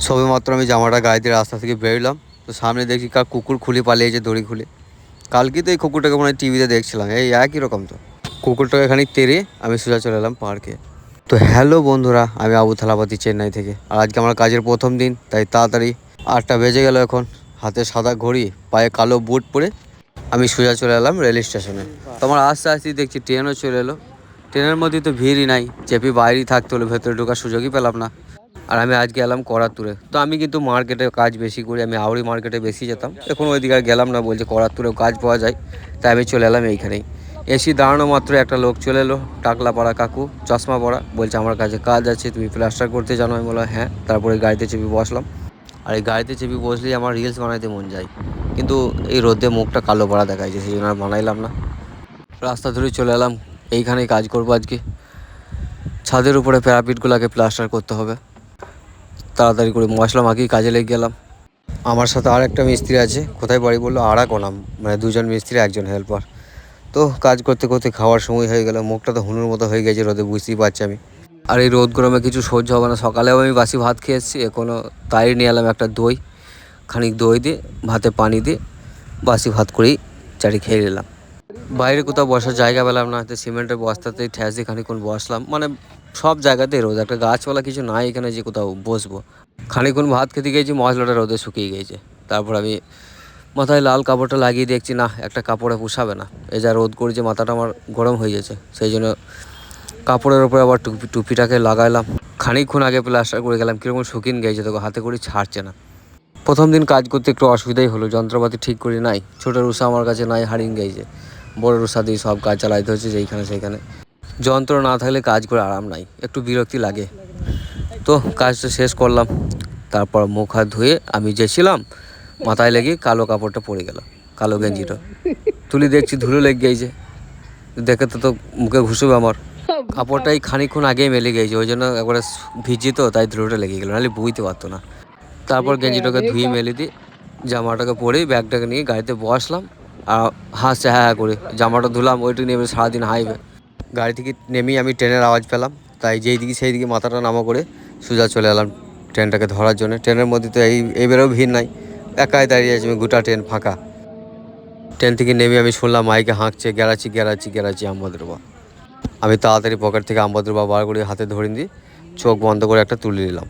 সবেমাত্র আমি জামাটা গায়ে দিয়ে রাস্তা থেকে বেরোলাম, তো সামনে দেখি কার কুকুর খুলে পালিয়েছে দড়ি খুলে। কালকে তো এই কুকুরটাকে মনে হয় টিভিতে দেখছিলাম, এই একই রকম তো। কুকুরটাকে এখানে তেড়ে আমি সোজা চলে এলাম পার্কে। তো হ্যালো বন্ধুরা, আমি আবু থালাপাতি, চেন্নাই থেকে। আর আজকে আমার কাজের প্রথম দিন, তাই তাড়াতাড়ি 8টা বেজে গেল এখন। হাতে সাদা ঘড়ি, পায়ে কালো বুট পরে আমি সোজা চলে এলাম রেল স্টেশনে। তো আমার আস্তে আস্তে দেখছি ট্রেনও চলে এলো। ট্রেনের মধ্যে তো ভিড়ই নাই, চেপে বাইরেই থাকতে হলো, ভেতরে ঢোকার সুযোগই পেলাম না। আর আমি আজকে এলাম করাতুরে। তো আমি কিন্তু মার্কেটে কাজ বেশি করি, আমি আউরি মার্কেটে বেশি যেতাম, এখন ওইদিকে আর গেলাম না, বলছে করাতুরেও কাজ পাওয়া যায়, তাই আমি চলে এলাম এইখানেই। এসি দাঁড়ানো মাত্র একটা লোক চলে এলো, টাকলা পড়া কাকু, চশমা পড়া, বলছে আমার কাছে কাজ আছে, তুমি প্লাস্টার করতে জানো? আমি বললাম হ্যাঁ। তারপরে গাড়িতে চেপে বসলাম। আর এই গাড়িতে চেপে বসলেই আমার রিলস বানাইতে মন যায়, কিন্তু এই রোদে মুখটা কালো পড়া দেখাইছে, সেই জন্য আর বানাইলাম না। রাস্তা ধরে চলে এলাম, এইখানেই কাজ করবো আজকে। ছাদের উপরে প্যারাপিটগুলোকে প্লাস্টার করতে হবে। তাড়াতাড়ি করে মশলা মাখিয়ে কাজে লেগে গেলাম। আমার সাথে আর একটা মিস্ত্রি আছে, কোথায় বাড়ি বললো আড়াকোনাম, মানে দুজন মিস্ত্রি একজন হেল্পার। তো কাজ করতে করতে খাওয়ার সময় হয়ে গেল, মুখটা তো হুনুর মতো হয়ে গেছে রোদে, বুঝতেই পারছি আমি। আর এই রোদ গরমে কিছু সহ্য হবে না। সকালেও আমি বাসি ভাত খেয়ে এসেছি, এখনও তাই নিয়ে এলাম একটা দই, খানিক দই দিয়ে ভাতে পানি দিয়ে বাসি ভাত করেই চারি খেয়ে নিলাম। বাইরে কোথাও বসার জায়গা পেলাম না, তো সিমেন্টের বস্তাতেই ঠ্যাস দিয়ে খানিকক্ষণ বসলাম। মানে সব জায়গাতেই রোদ, একটা গাছপালা কিছু নাই এখানে যে কোথাও বসবো। খানিকক্ষণ ভাত খেতে গিয়েছি, মশলাটা রোদে শুকিয়ে গিয়েছে। তারপর আমি মাথায় লাল কাপড়টা লাগিয়ে দেখছি না, একটা কাপড়ে পোষাবে না, এই যা রোদ করেছে মাথাটা আমার গরম হয়ে গেছে, সেই জন্য কাপড়ের ওপরে আবার টুপিটাকে লাগাইলাম। খানিকক্ষণ আগে প্লাস্টার করে গেলাম, কীরকম শুকিয়ে গেছে, তোকে হাতে করে ছাড়ছে না। প্রথম দিন কাজ করতে একটু অসুবিধাই হলো, যন্ত্রপাতি ঠিক করে নাই, ছোটো রুষা আমার কাছে নাই, হারিয়ে গেছে। বড় রুষা দিয়ে সব কাজ চালাইতে হচ্ছে যেইখানে সেইখানে। যন্ত্র না থাকলে কাজ করে আরাম নাই, একটু বিরক্তি লাগে। তো কাজটা শেষ করলাম, তারপর মুখ হাত ধুয়ে আমি যেছিলাম, মাথায় লেগে কালো কাপড়টা পড়ে গেল, কালো গেঞ্জিটা তুলি দেখছি ধুলো লেগে গেছে। দেখে তো মুখে ঘুষবে আমার। কাপড়টাই খানিকক্ষণ আগেই মেলে গেছে, ওই জন্য একবারে ভিজি, তো তাই ধুলোটা লেগে গেলো, নাহলে বুঝতে পারতো না। তারপর গেঞ্জিটাকে ধুয়ে মেলে দিয়ে জামাটাকে পরেই ব্যাগটাকে নিয়ে গাড়িতে বসলাম। আর হাসছে হ্যাঁ হ্যাঁ করে, জামাটা ধুলাম, ওইটা নিয়ে সারাদিন হাইবে। গাড়ি থেকে নেমেই আমি ট্রেনের আওয়াজ পেলাম, তাই যেই দিকে সেই দিকে মাথাটা নামা করে সোজা চলে এলাম ট্রেনটাকে ধরার জন্য। ট্রেনের মধ্যে তো এইবারেও ভিড় নাই, একাই দাঁড়িয়ে আছি আমি, গোটা ট্রেন ফাঁকা। ট্রেন থেকে নেমে আমি শুনলাম মাইকে হাঁকছে, গ্যারাচি গ্যারাচি গ্যারাচি আম্বাদুরবা। আমি তাড়াতাড়ি পকেট থেকে আম্বাদুরবা বার করে হাতে ধরে দিয়ে চোখ বন্ধ করে একটা তুলে নিলাম।